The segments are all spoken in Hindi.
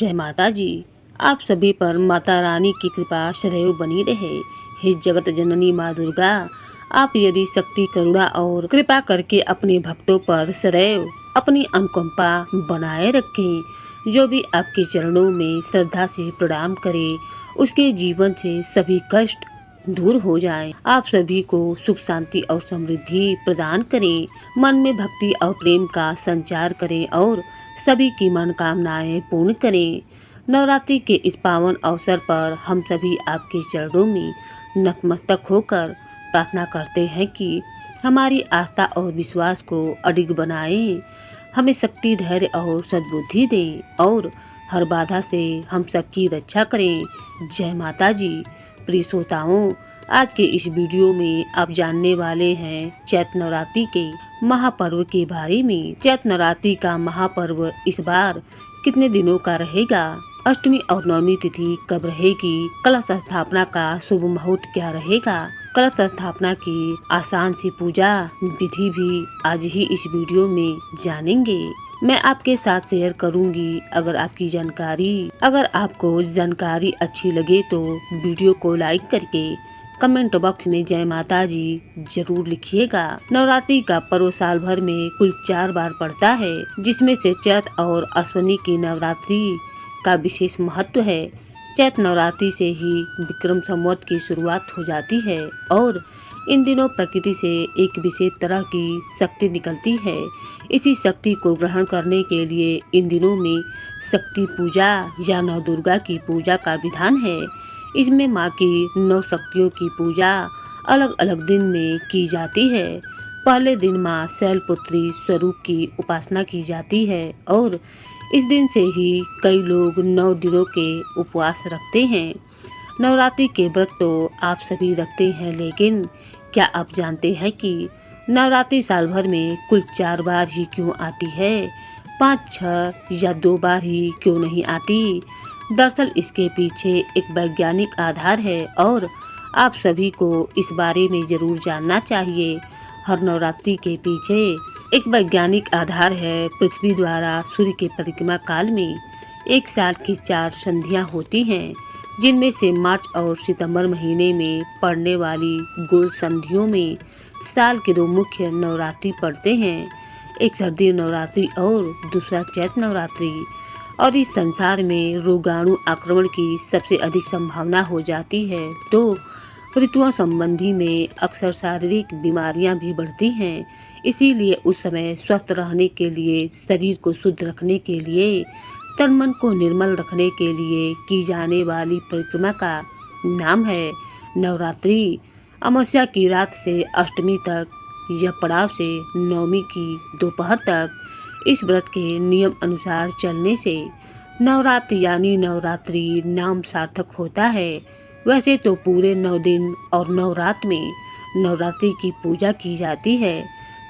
जय माता जी। आप सभी पर माता रानी की कृपा सदैव बनी रहे। हे जगत जननी माँ दुर्गा, आप यदि शक्ति, करुणा और कृपा करके अपने भक्तों पर सदैव अपनी अनुकंपा बनाए रखें। जो भी आपके चरणों में श्रद्धा से प्रणाम करे, उसके जीवन से सभी कष्ट दूर हो जाए। आप सभी को सुख, शांति और समृद्धि प्रदान करें। मन में भक्ति और प्रेम का संचार करें और सभी की मनोकामनाएं पूर्ण करें। नवरात्रि के इस पावन अवसर पर हम सभी आपके चरणों में नतमस्तक होकर प्रार्थना करते हैं कि हमारी आस्था और विश्वास को अडिग बनाएं, हमें शक्ति, धैर्य और सद्बुद्धि दें और हर बाधा से हम सबकी रक्षा करें। जय माता जी। प्रिय श्रोताओं, आज के इस वीडियो में आप जानने वाले हैं चैत्र नवरात्रि के महापर्व के बारे में। चैत्र नवरात्रि का महापर्व इस बार कितने दिनों का रहेगा, अष्टमी और नवमी तिथि कब रहेगी, कलश स्थापना का शुभ मुहूर्त क्या रहेगा, कलश स्थापना की आसान सी पूजा विधि भी आज ही इस वीडियो में जानेंगे। मैं आपके साथ शेयर करूंगी। अगर आपको जानकारी अच्छी लगे तो वीडियो को लाइक करके कमेंट बॉक्स में जय माता जी जरूर लिखिएगा। नवरात्रि का पर्व साल भर में कुल 4 बार पड़ता है, जिसमें से चैत्र और अश्विनी की नवरात्रि का विशेष महत्व है। चैत्र नवरात्रि से ही विक्रम संवत की शुरुआत हो जाती है और इन दिनों प्रकृति से एक विशेष तरह की शक्ति निकलती है। इसी शक्ति को ग्रहण करने के लिए इन दिनों में शक्ति पूजा या नव दुर्गा की पूजा का विधान है। इसमें माँ की 9 शक्तियों की पूजा अलग अलग दिन में की जाती है। पहले दिन माँ शैलपुत्री स्वरूप की उपासना की जाती है और इस दिन से ही कई लोग 9 दिनों के उपवास रखते हैं। नवरात्रि के व्रत तो आप सभी रखते हैं, लेकिन क्या आप जानते हैं कि नवरात्रि साल भर में कुल 4 बार ही क्यों आती है, 5, 6 या 2 बार ही क्यों नहीं आती? दरअसल इसके पीछे एक वैज्ञानिक आधार है और आप सभी को इस बारे में जरूर जानना चाहिए। हर नवरात्रि के पीछे एक वैज्ञानिक आधार है। पृथ्वी द्वारा सूर्य के परिक्रमा काल में एक साल की 4 संधियां होती हैं, जिनमें से मार्च और सितंबर महीने में पड़ने वाली गोल संधियों में साल के 2 मुख्य नवरात्रि पड़ते हैं, एक सर्दी नवरात्रि और दूसरा चैत्र नवरात्रि। और इस संसार में रोगाणु आक्रमण की सबसे अधिक संभावना हो जाती है, तो ऋतुओं संबंधी में अक्सर शारीरिक बीमारियां भी बढ़ती हैं। इसीलिए उस समय स्वस्थ रहने के लिए, शरीर को शुद्ध रखने के लिए, तन मन को निर्मल रखने के लिए की जाने वाली परिक्रमा का नाम है नवरात्रि। अमावस्या की रात से अष्टमी तक या पड़ाव से नवमी की दोपहर तक इस व्रत के नियम अनुसार चलने से नवरात्र यानी नवरात्रि नाम सार्थक होता है। वैसे तो पूरे 9 दिन और 9 रात में नवरात्रि की पूजा की जाती है,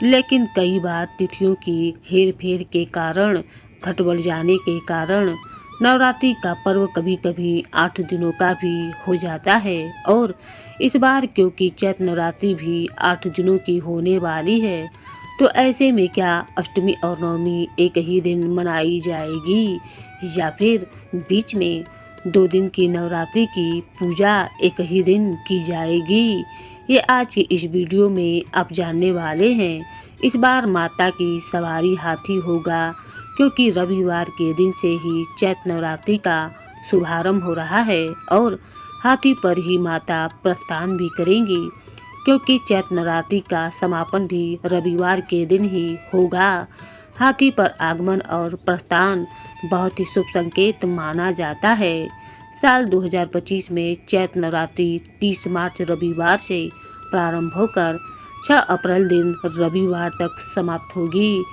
लेकिन कई बार तिथियों की हेर फेर के कारण, घट बढ़ जाने के कारण नवरात्रि का पर्व कभी कभी 8 दिनों का भी हो जाता है। और इस बार क्योंकि चैत्र नवरात्रि भी 8 दिनों की होने वाली है, तो ऐसे में क्या अष्टमी और नवमी एक ही दिन मनाई जाएगी या फिर बीच में 2 दिन की नवरात्रि की पूजा एक ही दिन की जाएगी? ये आज के इस वीडियो में आप जानने वाले हैं। इस बार माता की सवारी हाथी होगा, क्योंकि रविवार के दिन से ही चैत्र नवरात्रि का शुभारंभ हो रहा है और हाथी पर ही माता प्रस्थान भी करेंगी, क्योंकि चैत्र नवरात्रि का समापन भी रविवार के दिन ही होगा। हाथी पर आगमन और प्रस्थान बहुत ही शुभ संकेत माना जाता है। साल 2025 में चैत्र नवरात्रि 30 मार्च रविवार से प्रारंभ होकर 6 अप्रैल दिन रविवार तक समाप्त होगी।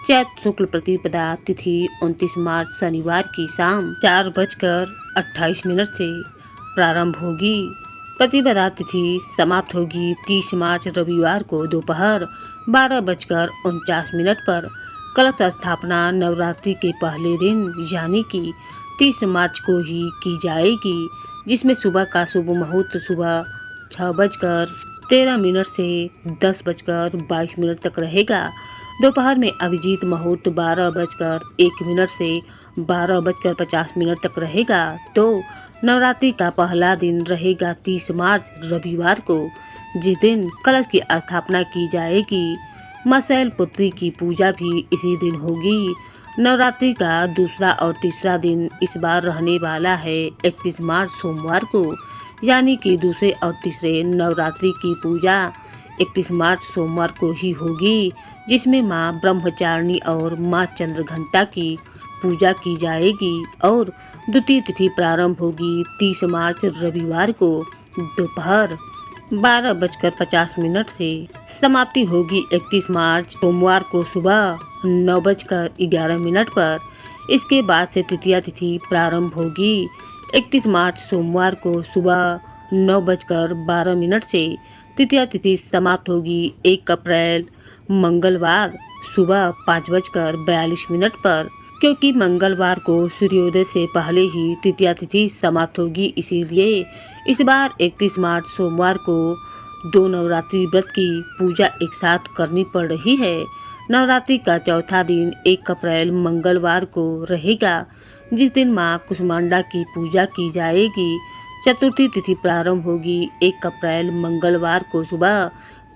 चैत्र शुक्ल प्रतिपदा तिथि 29 मार्च शनिवार की शाम 4:28 से प्रारंभ होगी। प्रतिपदा तिथि समाप्त होगी 30 मार्च रविवार को दोपहर 12:49 पर। कलश स्थापना नवरात्रि के पहले दिन यानी कि 30 मार्च को ही की जाएगी, जिसमें सुबह का शुभ मुहूर्त सुबह 6:13 से 10:22 तक रहेगा। दोपहर में अभिजीत मुहूर्त 12:01 से 12:50 तक रहेगा। तो नवरात्रि का पहला दिन रहेगा 30 मार्च रविवार को, जिस दिन कलश की स्थापना की जाएगी। मां शैलपुत्री की पूजा भी इसी दिन होगी। नवरात्रि का दूसरा और तीसरा दिन इस बार रहने वाला है 31 मार्च सोमवार को, यानी कि दूसरे और तीसरे नवरात्रि की पूजा 31 मार्च सोमवार को ही होगी, जिसमें मां ब्रह्मचारिणी और मां चंद्रघंटा की पूजा की जाएगी। और द्वितीय तिथि प्रारंभ होगी 30 मार्च रविवार को दोपहर 12:50 से। समाप्ति होगी 31 मार्च सोमवार को सुबह 9:11 पर। इसके बाद से तृतीया तिथि प्रारंभ होगी 31 मार्च सोमवार को सुबह 9:12 से। तृतीया तिथि समाप्त होगी 1 अप्रैल मंगलवार सुबह 5:42 पर। क्योंकि मंगलवार को सूर्योदय से पहले ही तृतीया तिथि समाप्त होगी, इसीलिए इस बार 31 मार्च सोमवार को 2 नवरात्रि व्रत की पूजा एक साथ करनी पड़ रही है। नवरात्रि का चौथा दिन 1 अप्रैल मंगलवार को रहेगा, जिस दिन मां कुष्मांडा की पूजा की जाएगी। चतुर्थी तिथि प्रारंभ होगी 1 अप्रैल मंगलवार को सुबह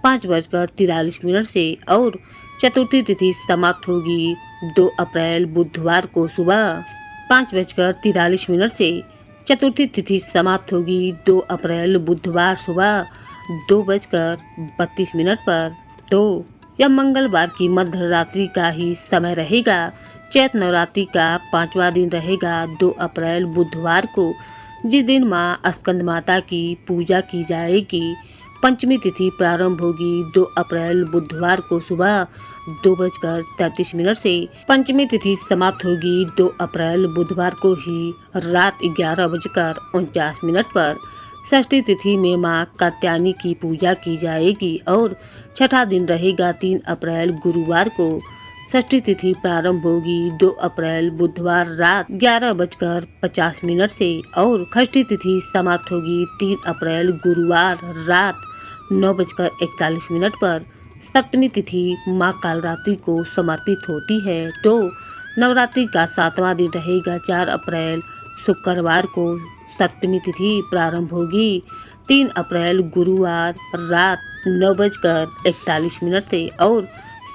5:43 से और चतुर्थी तिथि समाप्त होगी 2 अप्रैल बुधवार को सुबह 5:43 से। चतुर्थी तिथि समाप्त होगी 2 अप्रैल बुधवार सुबह 2:32 पर। तो यह मंगलवार की मध्य रात्रि का ही समय रहेगा। चैत्र नवरात्रि का 5वां दिन रहेगा 2 अप्रैल बुधवार को, जिस दिन मां स्कंद माता की पूजा की जाएगी। पंचमी तिथि प्रारंभ होगी 2 अप्रैल बुधवार को सुबह 2:33 से। पंचमी तिथि समाप्त होगी 2 अप्रैल बुधवार को ही रात 11:49 पर। षष्ठी तिथि में मां कात्यायनी की पूजा की जाएगी और छठा दिन रहेगा 3 अप्रैल गुरुवार को। षष्ठी तिथि प्रारंभ होगी 2 अप्रैल बुधवार रात 11:50 से और षष्ठी तिथि समाप्त होगी 3 अप्रैल गुरुवार रात 9:41 पर। सप्तमी तिथि मां कालरात्रि को समर्पित होती है। तो नवरात्रि का 7वां दिन रहेगा 4 अप्रैल शुक्रवार को। सप्तमी तिथि प्रारंभ होगी 3 अप्रैल गुरुवार रात 9:41 से और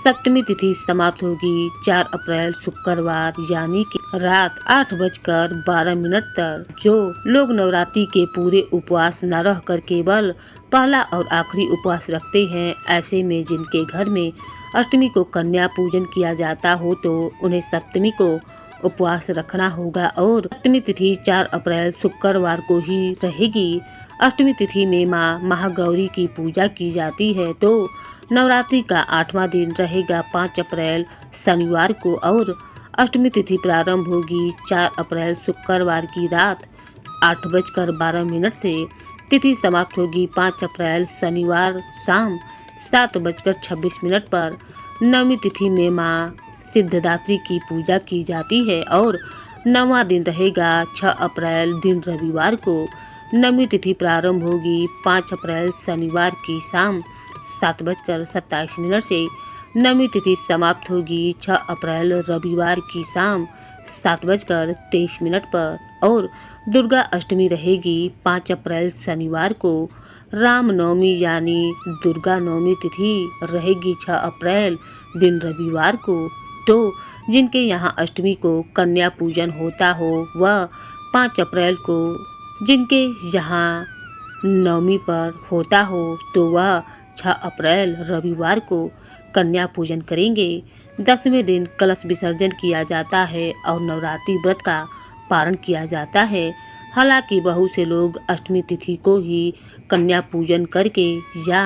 सप्तमी तिथि समाप्त होगी 4 अप्रैल शुक्रवार यानी कि रात 8:12 तक। जो लोग नवरात्रि के पूरे उपवास न रहकर केवल पहला और आखिरी उपवास रखते हैं, ऐसे में जिनके घर में अष्टमी को कन्या पूजन किया जाता हो, तो उन्हें सप्तमी को उपवास रखना होगा और सप्तमी तिथि 4 अप्रैल शुक्रवार को ही रहेगी। अष्टमी तिथि में मां महागौरी की पूजा की जाती है। तो नवरात्रि का 8वां दिन रहेगा 5 अप्रैल शनिवार को और अष्टमी तिथि प्रारंभ होगी 4 अप्रैल शुक्रवार की रात 8:12 से। तिथि समाप्त होगी 5 अप्रैल शनिवार शाम 7:26 पर। नवमी तिथि में मां सिद्धदात्री की पूजा की जाती है और 9वां दिन रहेगा 6 अप्रैल दिन रविवार को। नवमी तिथि प्रारंभ होगी 5 अप्रैल शनिवार की शाम 7:27 से। नवमी तिथि समाप्त होगी 6 अप्रैल रविवार की शाम 7:23 पर और दुर्गा अष्टमी रहेगी 5 अप्रैल शनिवार को। रामनवमी यानी दुर्गा नवमी तिथि रहेगी 6 अप्रैल दिन रविवार को। तो जिनके यहाँ अष्टमी को कन्या पूजन होता हो वह 5 अप्रैल को, जिनके यहाँ नवमी पर होता हो तो वह 6 अप्रैल रविवार को कन्या पूजन करेंगे। 10वें दिन कलश विसर्जन किया जाता है और नवरात्रि व्रत का पारण किया जाता है। हालांकि बहुत से लोग अष्टमी तिथि को ही कन्या पूजन करके या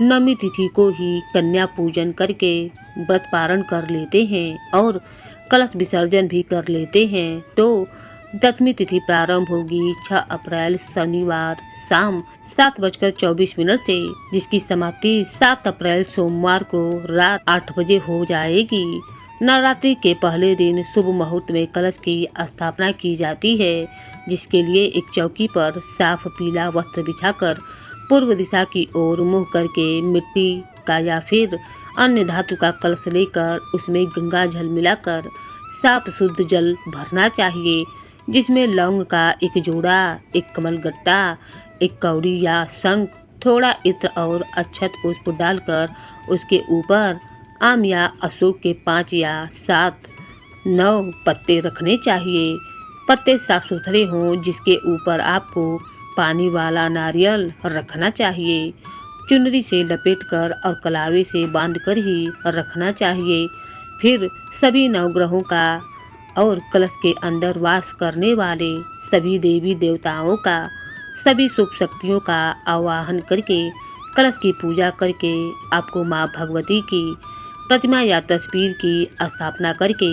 नवमी तिथि को ही कन्या पूजन करके व्रत पारण कर लेते हैं और कलश विसर्जन भी कर लेते हैं। तो 10वीं तिथि प्रारंभ होगी 6 अप्रैल शनिवार शाम 7:24 से, जिसकी समाप्ति 7 अप्रैल सोमवार को रात 8 बजे हो जाएगी। नवरात्रि के पहले दिन शुभ मुहूर्त में कलश की स्थापना की जाती है, जिसके लिए एक चौकी पर साफ पीला वस्त्र बिछाकर पूर्व दिशा की ओर मुँह करके मिट्टी का या फिर अन्य धातु का कलश लेकर उसमें गंगा जल मिलाकर साफ शुद्ध जल भरना चाहिए, जिसमें लौंग का एक जोड़ा, एक कमल गट्टा, एक कौड़ी या शंख, थोड़ा इत्र और अक्षत पुष्प डालकर उसके ऊपर आम या अशोक के 5 या 7 9 पत्ते रखने चाहिए। पत्ते साफ सुथरे हों, जिसके ऊपर आपको पानी वाला नारियल रखना चाहिए। चुनरी से लपेटकर और कलावे से बांधकर ही रखना चाहिए। फिर सभी नवग्रहों का और कलश के अंदर वास करने वाले सभी देवी देवताओं का, सभी शुभ शक्तियों का आवाहन करके कलश की पूजा करके आपको माँ भगवती की प्रतिमा या तस्वीर की स्थापना करके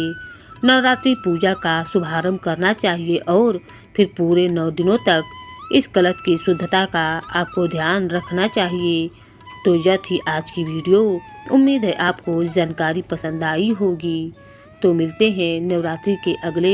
नवरात्रि पूजा का शुभारंभ करना चाहिए और फिर पूरे 9 दिनों तक इस कलश की शुद्धता का आपको ध्यान रखना चाहिए। तो यह थी आज की वीडियो। उम्मीद है आपको जानकारी पसंद आई होगी। तो मिलते हैं नवरात्रि के अगले